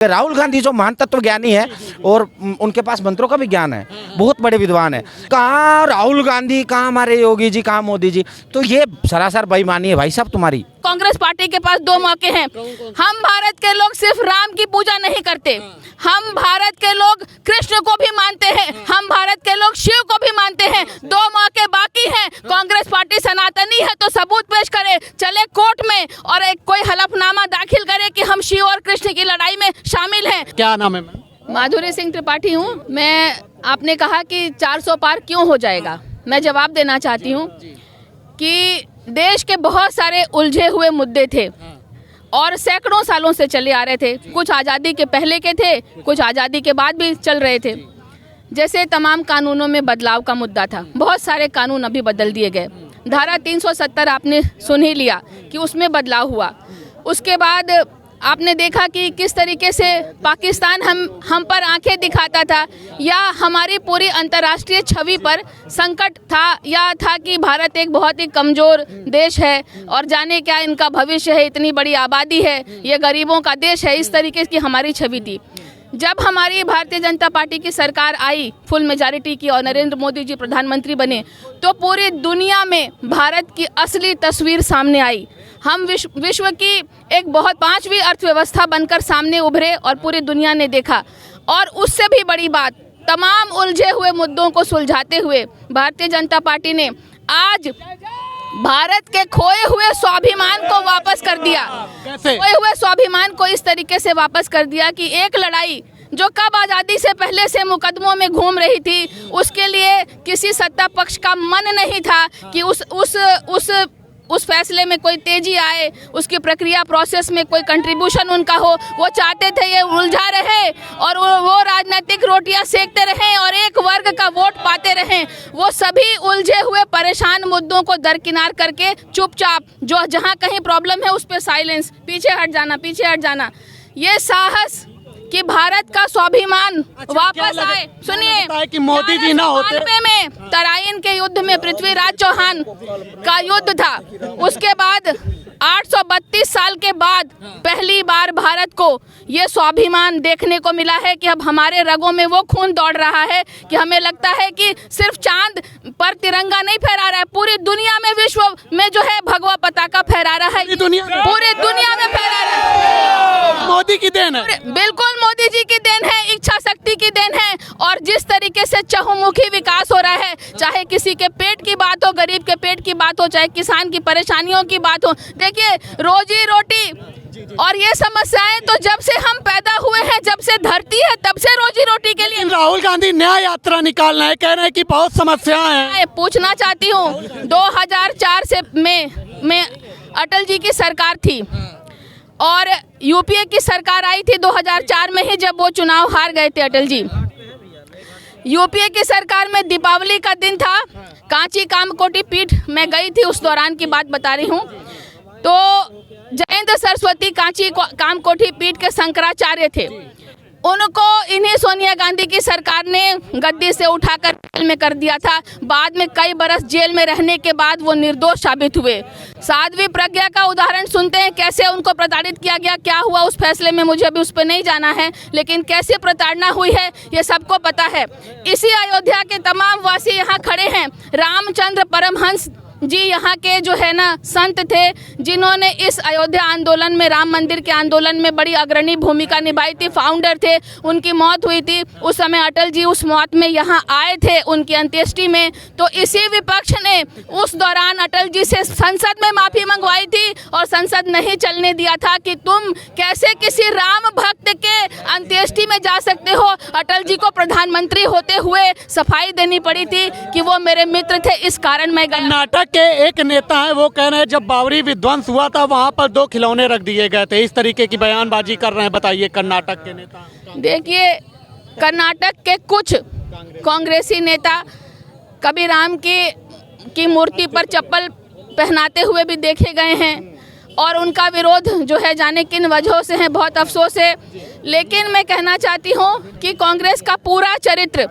राहुल गांधी जो महान तत्व ज्ञानी है और उनके पास मंत्रों का भी ज्ञान है, बहुत बड़े विद्वान है। कहाँ राहुल गांधी, कहाँ हमारे योगी जी, कहाँ मोदी जी। तो ये सरासर बेईमानी है भाई साहब तुम्हारी। कांग्रेस पार्टी के पास दो मौके हैं। हम भारत के लोग सिर्फ राम की पूजा नहीं करते, हम भारत के लोग कृष्ण को भी मानते हैं, हम भारत के लोग शिव को भी मानते हैं। दो मौके बाकी हैं। कांग्रेस पार्टी सनातनी है तो सबूत पेश करे, चले कोर्ट में और एक कोई हलफनामा दाखिल करे कि हम शिव और कृष्ण की लड़ाई में शामिल हैं। क्या नाम है मैम? माधुरी सिंह त्रिपाठी हूँ मैं। आपने कहा कि 400 पार क्यों हो जाएगा, मैं जवाब देना चाहती हूँ कि देश के बहुत सारे उलझे हुए मुद्दे थे और सैकड़ों सालों से चले आ रहे थे। कुछ आज़ादी के पहले के थे, कुछ आज़ादी के बाद भी चल रहे थे। जैसे तमाम कानूनों में बदलाव का मुद्दा था, बहुत सारे कानून अभी बदल दिए गए। धारा 370 आपने सुन ही लिया कि उसमें बदलाव हुआ। उसके बाद आपने देखा कि किस तरीके से पाकिस्तान हम पर आंखें दिखाता था या हमारी पूरी अंतर्राष्ट्रीय छवि पर संकट था, या था कि भारत एक बहुत ही कमज़ोर देश है और जाने क्या इनका भविष्य है, इतनी बड़ी आबादी है, ये गरीबों का देश है। इस तरीके की हमारी छवि थी। जब हमारी भारतीय जनता पार्टी की सरकार आई, फुल मेजॉरिटी की, और नरेंद्र मोदी जी प्रधानमंत्री बने, तो पूरी दुनिया में भारत की असली तस्वीर सामने आई। हम विश्व की एक बहुत 5वीं अर्थव्यवस्था बनकर सामने उभरे और पूरी दुनिया ने देखा। और उससे भी बड़ी बात, तमाम उलझे हुए मुद्दों को सुलझाते हुए भारतीय जनता पार्टी ने आज भारत के खोए हुए स्वाभिमान को वापस कर दिया। खोए हुए स्वाभिमान को इस तरीके से वापस कर दिया कि एक लड़ाई जो कब आज़ादी से पहले से मुकदमों में घूम रही थी, उसके लिए किसी सत्ता पक्ष का मन नहीं था कि उस फैसले में कोई तेजी आए, उसकी प्रक्रिया प्रोसेस में कोई कंट्रीब्यूशन उनका हो। वो चाहते थे ये उलझा रहे और वो राजनीतिक रोटियां सेकते रहें और एक वर्ग का वोट पाते रहें। वो सभी उलझे हुए परेशान मुद्दों को दरकिनार करके चुपचाप, जो जहां कहीं प्रॉब्लम है उस पर साइलेंस, पीछे हट जाना, पीछे हट जाना। ये साहस कि भारत का स्वाभिमान वापस आए। सुनिए कि मोदी जी ना होते। 1992 में तराइन के युद्ध में पृथ्वीराज चौहान का युद्ध था। उसके बाद 832 साल के बाद पहली बार भारत को ये स्वाभिमान देखने को मिला है कि अब हमारे रगों में वो खून दौड़ रहा है कि हमें लगता है कि सिर्फ चांद पर तिरंगा नहीं फहरा रहा है, पूरी दुनिया में, विश्व में जो है भगवा पताका फहरा रहा है, पूरी दुनिया में फहरा रहा है। मोदी की देन है, बिल्कुल मोदी जी की देन है, इच्छा शक्ति की देन है। और जिस तरीके से चहुमुखी विकास हो रहा है, चाहे किसी के पेट की बात हो, गरीब के पेट की बात हो, चाहे किसान की परेशानियों की बात हो, देखिए रोजी रोटी और ये समस्याएं तो जब से हम पैदा हुए हैं, जब से धरती है, तब से रोजी रोटी के लिए। राहुल गांधी न्याय यात्रा निकालना है, कह रहे हैं कि बहुत समस्याएं हैं। पूछना चाहती हूँ, 2004 से में अटल जी की सरकार थी और यूपीए की सरकार आई थी 2004 में ही, जब वो चुनाव हार गए थे अटल जी। यूपीए की सरकार में दीपावली का दिन था, कांची कामकोटी पीठ में गई थी, उस दौरान की बात बता रही हूँ। तो जयेंद्र सरस्वती कांची कामकोटी पीठ के शंकराचार्य थे। उनको इन्हीं सोनिया गांधी की सरकार ने गद्दी से उठाकर जेल में कर दिया था। बाद में कई बरस जेल में रहने के बाद वो निर्दोष साबित हुए। साध्वी प्रज्ञा का उदाहरण सुनते हैं, कैसे उनको प्रताड़ित किया गया, क्या हुआ उस फैसले में, मुझे अभी उस पर नहीं जाना है, लेकिन कैसे प्रताड़ना हुई है ये सबको पता है। इसी अयोध्या के तमाम वासी यहाँ खड़े हैं। रामचंद्र परमहंस जी यहाँ के जो है ना संत थे, जिन्होंने इस अयोध्या आंदोलन में, राम मंदिर के आंदोलन में बड़ी अग्रणी भूमिका निभाई थी, फाउंडर थे। उनकी मौत हुई थी, उस समय अटल जी उस मौत में यहाँ आए थे उनकी अंत्येष्टि में। तो इसी विपक्ष ने उस दौरान अटल जी से संसद में माफ़ी मंगवाई थी और संसद नहीं चलने दिया था कि तुम कैसे किसी राम भक्त के अंत्येष्टि में जा सकते हो। अटल जी को प्रधानमंत्री होते हुए सफाई देनी पड़ी थी कि वो मेरे मित्र थे, इस कारण मैं कर्नाटक के एक नेता है, वो कह रहे हैं जब बाबरी विध्वंस हुआ था वहां पर 2 खिलौने रख दिए गए थे, इस तरीके की बयानबाजी कर रहे हैं। बताइए कर्नाटक के नेता। देखिए, कर्नाटक के कुछ कांग्रेसी नेता कभी राम की मूर्ति पर चप्पल पहनाते हुए भी देखे गए हैं और उनका विरोध जो है जाने किन वजहों से है, बहुत अफसोस है। लेकिन मैं कहना चाहती हूँ कि कांग्रेस का पूरा चरित्र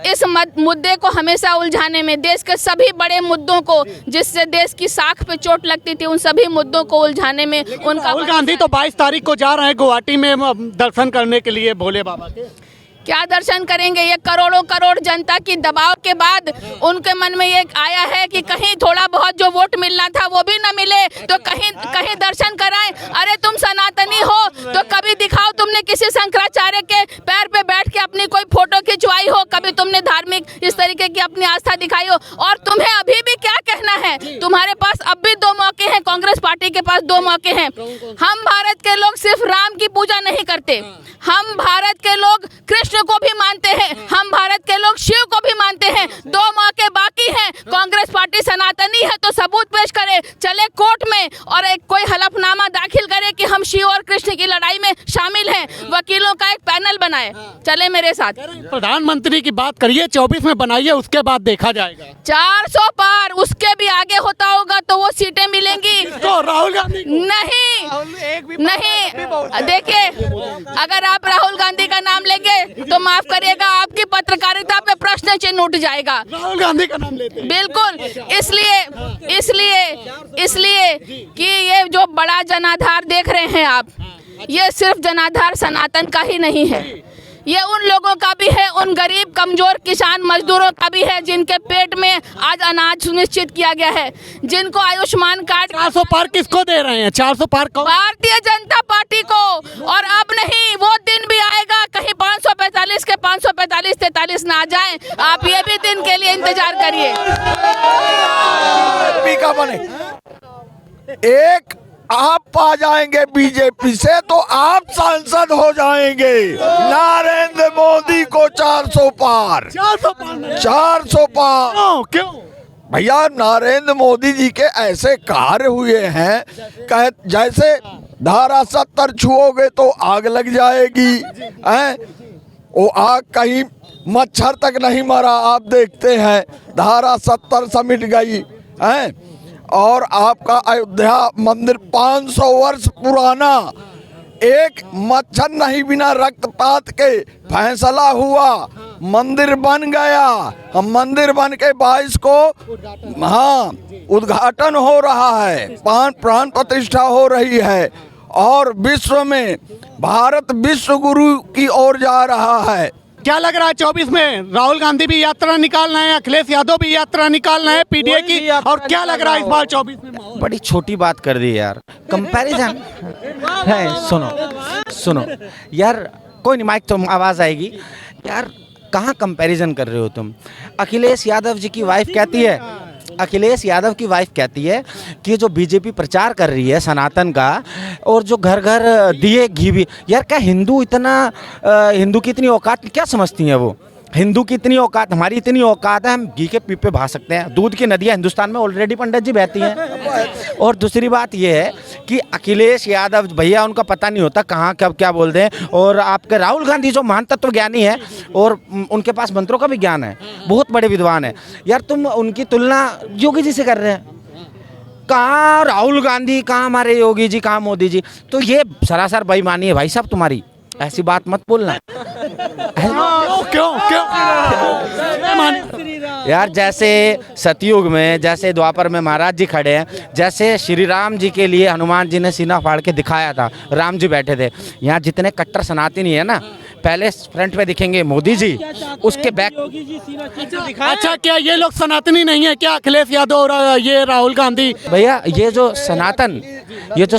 इस मुद्दे को हमेशा उलझाने में, देश के सभी बड़े मुद्दों को जिससे देश की साख पे चोट लगती थी, उन सभी मुद्दों को उलझाने में उनका। राहुल गांधी तो 22 तारीख को जा रहे हैं गुवाहाटी में दर्शन करने के लिए भोले बाबा के। क्या दर्शन करेंगे? ये करोड़ों करोड़ जनता की दबाव के बाद उनके मन में ये आया है कि कहीं थोड़ा बहुत जो वोट मिलना था वो भी ना मिले तो कहीं दर्शन कराएं। अरे तुम सनातनी हो तो कभी दिखाओ तुमने किसी शंकराचार्य के पैर पे बैठ के अपनी कोई फोटो खिंचवाई हो, कभी तुमने धार्मिक इस तरीके की अपनी आस्था दिखाई हो। और तुम्हें अभी भी क्या कहना है? तुम्हारे पास अब भी 2 मौके हैं, कांग्रेस पार्टी के पास 2 मौके हैं। हम भारत के लोग सिर्फ राम की पूजा नहीं करते, हम भारत के लोग कृष्ण को भी मानते हैं, हम भारत के लोग शिव को भी मानते हैं। 2 मौके बाकी हैं। कांग्रेस पार्टी सनातनी है तो सबूत पेश करे, चले कोर्ट में और एक कोई हलफनामा दाखिल करे कि हम शिव और कृष्ण की लड़ाई में शामिल हैं। वकीलों का एक पैनल बनाए, चले मेरे साथ। प्रधानमंत्री की बात करिए, 24 में बनाइए, उसके बाद देखा जाएगा। 400 पार, उसके भी आगे होता होगा तो वो सीटें मिलेंगी तो राहुल गांधी नहीं। देखिए, अगर आप राहुल गांधी का नाम लेंगे तो माफ करिएगा, आपकी पत्रकारिता पे प्रश्न चिन्ह उठ जाएगा। राहुल गांधी का नाम लेते हैं। बिल्कुल, इसलिए कि ये जो बड़ा जनाधार देख रहे हैं आप, ये सिर्फ जनाधार सनातन का ही नहीं है, ये उन लोगों का भी है, उन गरीब कमजोर किसान मजदूरों का भी है जिनके पेट में आज अनाज सुनिश्चित किया गया है, जिनको आयुष्मान कार्ड। 400 पार किसको दे रहे हैं? 400 पार को भारतीय जनता पार्टी को। और अब नहीं, वो दिन भी आएगा, कहीं 545 के 545 43 ना आ जाए। आप ये भी दिन के लिए इंतजार करिए। एक आप आ जाएंगे बीजेपी से तो आप सांसद हो जाएंगे। नरेंद्र मोदी को 400 पार। 400 पार क्यों? भैया, नरेंद्र मोदी जी के ऐसे कार्य हुए हैं, कह जैसे धारा 70 छुओगे तो आग लग जाएगी, हैं? वो आग कहीं मच्छर तक नहीं मरा, आप देखते हैं धारा 70 समिट गई, हैं? और आपका अयोध्या मंदिर 500 वर्ष पुराना, एक मच्छर नहीं बिना रक्तपात के फैसला हुआ, मंदिर बन गया। हम मंदिर बन के 22 को उद्घाटन हो रहा है, प्राण प्रतिष्ठा हो रही है और विश्व में भारत विश्व गुरु की ओर जा रहा है। क्या लग रहा है 24 में राहुल गांधी भी यात्रा निकाल रहे हैं, अखिलेश यादव भी यात्रा निकाल रहे हैं पीडीए की, और क्या लग रहा है इस बार 24 में माहौल? बड़ी छोटी बात कर दी यार, कंपैरिजन है। सुनो यार, कोई नहीं, माइक तो आवाज़ आएगी यार। कहाँ कंपैरिजन कर रहे हो तुम? अखिलेश यादव जी की वाइफ कहती है, अखिलेश यादव की वाइफ कहती है कि जो बीजेपी प्रचार कर रही है सनातन का, और जो घर घर दिए घी भी, यार क्या हिंदू हिंदू की इतनी औकात क्या समझती हैं वो? हिंदू की इतनी औकात, हमारी इतनी औकात है, हम घी के पीपे बहा सकते हैं। दूध की नदियाँ हिंदुस्तान में ऑलरेडी पंडित जी बहती हैं। और दूसरी बात ये है कि अखिलेश यादव भैया, उनका पता नहीं होता कहाँ कब क्या बोल दें। और आपके राहुल गांधी जो महान तत्व ज्ञानी है और उनके पास मंत्रों का भी ज्ञान है, बहुत बड़े विद्वान है यार, तुम उनकी तुलना योगी जी से कर रहे हैं। कहाँ राहुल गांधी, कहाँ हमारे योगी जी, कहाँ मोदी जी? तो ये सरासर बेईमानी है भाई साहब तुम्हारी, ऐसी बात मत बोलना। क्यों यार, जैसे सतयुग में, जैसे द्वापर में महाराज जी खड़े हैं, जैसे श्री राम जी के लिए हनुमान जी ने सीना फाड़ के दिखाया था, राम जी बैठे थे। यहाँ जितने कट्टर सनातनी है ना, पहले फ्रंट पे दिखेंगे मोदी जी, उसके बैक। अच्छा, क्या ये लोग सनातनी नहीं है क्या? अखिलेश यादव और ये राहुल गांधी? भैया, ये जो सनातन, ये जो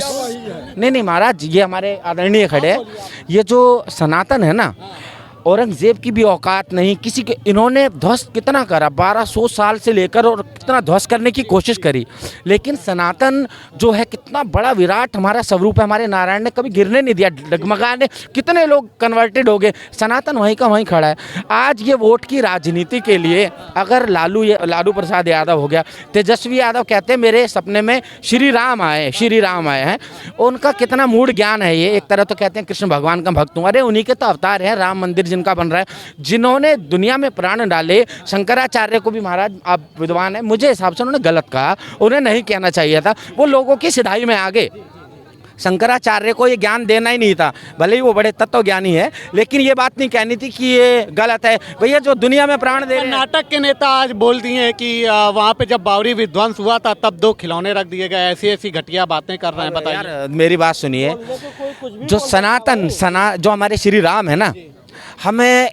नहीं महाराज, ये हमारे आदरणीय खड़े हैं, ये जो सनातन है ना, औरंगजेब की भी औकात नहीं किसी के। इन्होंने ध्वस्त कितना करा, 1200 साल से लेकर, और कितना ध्वस्त करने की कोशिश करी, लेकिन सनातन जो है कितना बड़ा विराट हमारा स्वरूप है, हमारे नारायण ने कभी गिरने नहीं दिया, डगमगाने। कितने लोग कन्वर्टेड हो गए, सनातन वहीं का वहीं खड़ा है। आज ये वोट की राजनीति के लिए अगर लालू प्रसाद यादव हो गया, तेजस्वी यादव कहते हैं मेरे सपने में श्री राम आए हैं, उनका कितना मूड ज्ञान है ये। एक तरह तो कहते हैं कृष्ण भगवान का भक्त हूँ, अरे उन्हीं के तो अवतार हैं, राम मंदिर जिनका बन रहा है, जिन्होंने दुनिया में प्राण डाले। शंकराचार्य को भी महाराज, आप विद्वान हैं, मुझे हिसाब से उन्होंने गलत कहा, उन्हें नहीं कहना चाहिए था, वो लोगों की सिधाई में आ गए। शंकराचार्य को ये ज्ञान देना ही नहीं था, भले ही वो बड़े तत्वज्ञानी है, लेकिन ये बात नहीं कहनी थी कि ये गलत है। भैया जो दुनिया में प्राण दे रहे हैं, कर्नाटक के नेता आज बोल दिए हैं कि वहाँ पे जब बावरी विध्वंस हुआ था तब 2 खिलौने रख दिए गए, ऐसी ऐसी घटिया बातें कर रहे हैं, बताइए। यार मेरी बात सुनिए, जो जो हमारे श्री राम है ना, हमें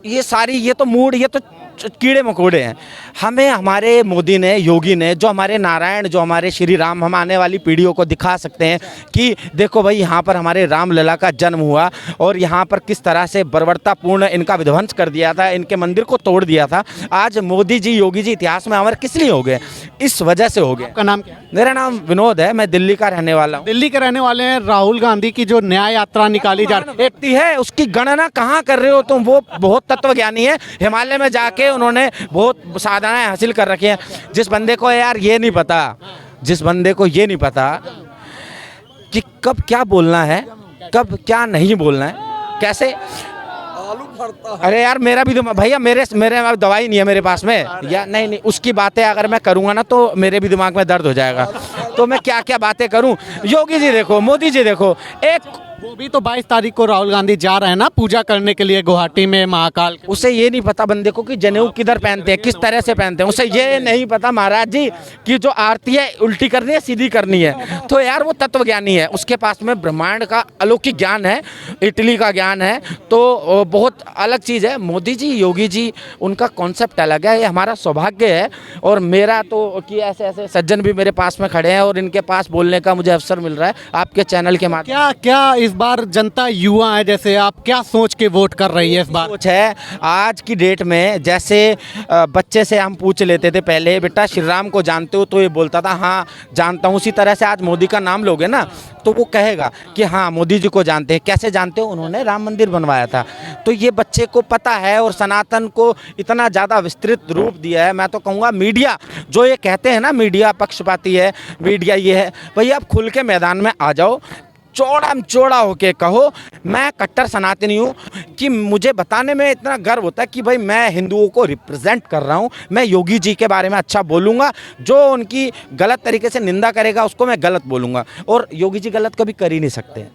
ये सारी ये तो मूड, ये तो कीड़े मकोड़े हैं। हमें हमारे मोदी ने, योगी ने, जो हमारे नारायण, जो हमारे श्री राम, हम आने वाली पीढ़ियों को दिखा सकते हैं कि देखो भाई यहाँ पर हमारे रामलला का जन्म हुआ और यहाँ पर किस तरह से बर्बरतापूर्ण इनका विध्वंस कर दिया था, इनके मंदिर को तोड़ दिया था। आज मोदी जी, योगी जी इतिहास में अमर किस लिए हो गए? इस वजह से हो गए। आपका नाम क्या है? मेरा नाम विनोद है, मैं दिल्ली का रहने वाला हूँ। दिल्ली के रहने वाले हैं। राहुल गांधी की जो न्याय यात्रा निकाली जा रही है, व्यक्ति है, उसकी गणना कहाँ कर रहे हो तुम? वो बहुत तत्वज्ञानी है, हिमालय में जाके उन्होंने बहुत साधनाएं हासिल कर रखी हैं। जिस बंदे को यार ये नहीं पता, जिस बंदे को ये नहीं पता कि कब क्या बोलना है, कब क्या नहीं बोलना है, कैसे आलू फटता है। अरे यार मेरा भी दिमाग भैया, मेरे दवाई नहीं है मेरे पास में, या नहीं, उसकी बातें अगर मैं करूँगा ना तो मेरे भी दिमाग में दर्द हो जाएगा। तो मैं क्या क्या बातें करूँ? योगी जी देखो, मोदी जी देखो, एक वो भी तो 22 तारीख को राहुल गांधी जा रहे हैं ना पूजा करने के लिए गुवाहाटी में महाकाल के। उसे ये नहीं पता बंदे को कि जनेऊ किधर पहनते हैं, किस तरह से पहनते हैं। उसे ये नहीं पता महाराज जी कि जो आरती है उल्टी करनी है, सीधी करनी है। तो यार वो तत्वज्ञानी है, उसके पास में ब्रह्मांड का अलौकिक ज्ञान है, इटली का ज्ञान है, तो बहुत अलग चीज़ है। मोदी जी, योगी जी, उनका कॉन्सेप्ट अलग है। ये हमारा सौभाग्य है और मेरा तो कि ऐसे ऐसे सज्जन भी मेरे पास में खड़े हैं और इनके पास बोलने का मुझे अवसर मिल रहा है आपके चैनल के माध्यम। क्या क्या इस बार जनता युवा है, जैसे आप क्या सोच के वोट कर रही है इस बार? सोच है आज की डेट में, जैसे बच्चे से हम पूछ लेते थे पहले, बेटा श्री राम को जानते हो? तो ये बोलता था हाँ जानता हूँ। उसी तरह से आज मोदी का नाम लोगे ना तो वो कहेगा कि हाँ मोदी जी को जानते हैं। कैसे जानते हो? उन्होंने राम मंदिर बनवाया था। तो ये बच्चे को पता है और सनातन को इतना ज़्यादा विस्तृत रूप दिया है। मैं तो कहूँगा मीडिया, जो ये कहते हैं ना मीडिया पक्षपाती है, मीडिया ये है, भैया आप खुल के मैदान में आ जाओ, चौड़ा होके कहो मैं कट्टर सनातनी हूँ, कि मुझे बताने में इतना गर्व होता है कि भाई मैं हिंदुओं को रिप्रेजेंट कर रहा हूँ। मैं योगी जी के बारे में अच्छा बोलूँगा, जो उनकी गलत तरीके से निंदा करेगा उसको मैं गलत बोलूँगा। और योगी जी गलत कभी कर ही नहीं सकते।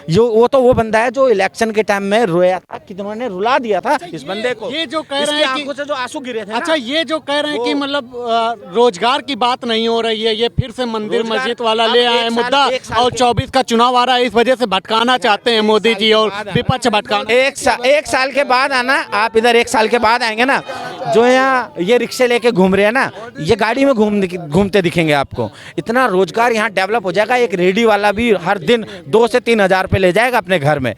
वो तो वो बंदा है जो इलेक्शन के टाइम में रोया था, कितनों रुला दिया था इस बंदे को। ये जो कह रहे हैं कि आंखों से जो आंसू गिरे थे ना, अच्छा ये जो कह रहे हैं कि मतलब रोजगार की बात नहीं हो रही है, ये फिर से मंदिर रोजगार- मस्जिद वाला अब ले एक आए साल- मुद्दा, एक साल और के- 24 का चुनाव आ रहा है, इस वजह से भटकाना चाहते हैं मोदी जी और विपक्ष भटकाना। एक साल के बाद आना आप इधर, 1 साल के बाद आएंगे ना, जो यहाँ ये रिक्शे लेके घूम रहे हैं ना, ये गाड़ी में घूमते दिखेंगे आपको। इतना रोजगार यहाँ डेवलप हो जाएगा। एक रेडी वाला भी हर दिन 2 से 3 हज़ार रुपये ले जाएगा अपने घर में।